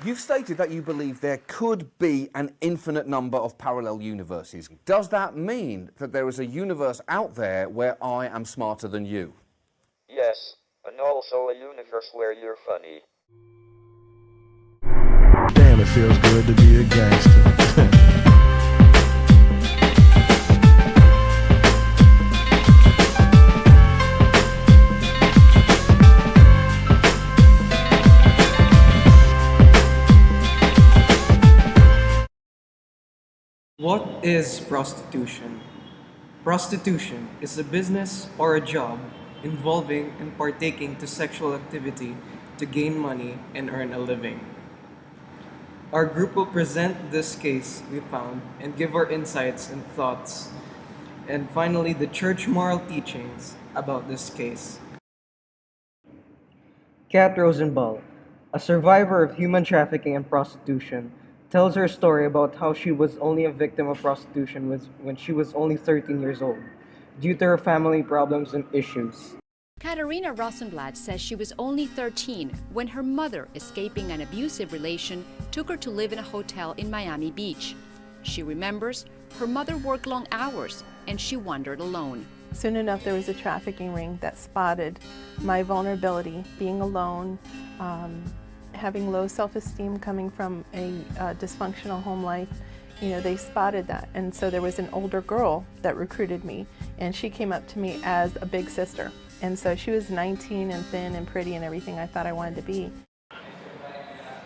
You've stated that you believe there could be an infinite number of parallel universes. Does that mean that there is a universe out there where I am smarter than you? Yes, and also a universe where you're funny. Damn, it feels good to be a gangster. What is prostitution? Prostitution is a business or a job involving and partaking to sexual activity to gain money and earn a living. Our group will present this case we found and give our insights and thoughts, and finally the church moral teachings about this case. Kat Rosenball, a survivor of human trafficking and prostitution, tells her story about how she was only a victim of prostitution when she was only 13 years old, due to her family problems and issues. Katarina Rosenblatt says she was only 13 when her mother, escaping an abusive relation, took her to live in a hotel in Miami Beach. She remembers her mother worked long hours and she wandered alone. Soon enough, there was a trafficking ring that spotted my vulnerability, being alone, having low self-esteem coming from a dysfunctional home life. You know, they spotted that. And so there was an older girl that recruited me, and she came up to me as a big sister. And so she was 19 and thin and pretty and everything I thought I wanted to be.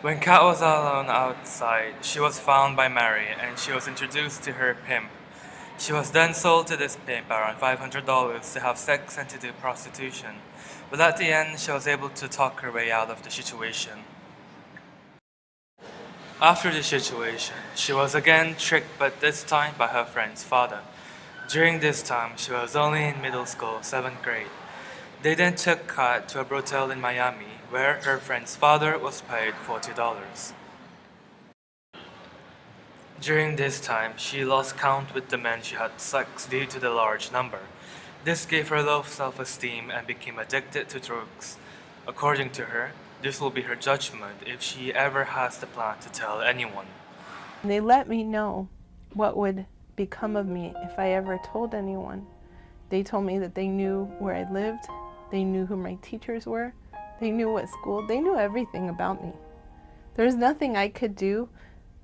When Kat was alone outside, she was found by Mary and she was introduced to her pimp. She was then sold to this pimp around $500 to have sex and to do prostitution. But at the end, she was able to talk her way out of the situation. After the situation, she was again tricked, but this time by her friend's father. During this time, she was only in middle school, 7th grade. They then took Kat to a brothel in Miami, where her friend's father was paid $40. During this time, she lost count with the men she had sex due to the large number. This gave her low self-esteem and became addicted to drugs. According to her, this will be her judgment if she ever has the plan to tell anyone. They let me know what would become of me if I ever told anyone. They told me that they knew where I lived, they knew who my teachers were, they knew what school, they knew everything about me. There was nothing I could do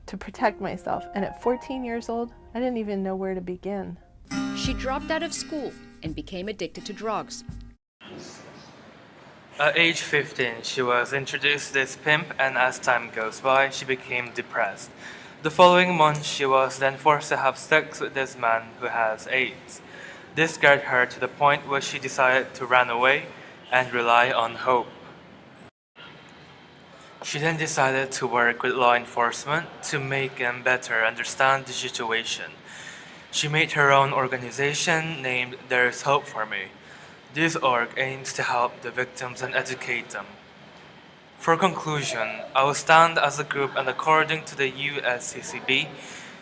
to protect myself, and at 14 years old, I didn't even know where to begin. She dropped out of school and became addicted to drugs. At age 15, she was introduced to this pimp, and as time goes by, she became depressed. The following month, she was then forced to have sex with this man who has AIDS. This scared her to the point where she decided to run away and rely on hope. She then decided to work with law enforcement to make them better understand the situation. She made her own organization named There's Hope for Me. This org aims to help the victims and educate them. For conclusion, I will stand as a group, and according to the USCCB,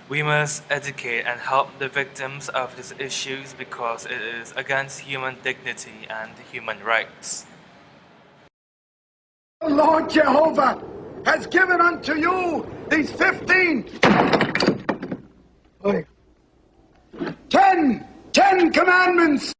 we must educate and help the victims of these issues because it is against human dignity and human rights. The Lord Jehovah has given unto you these 10 commandments.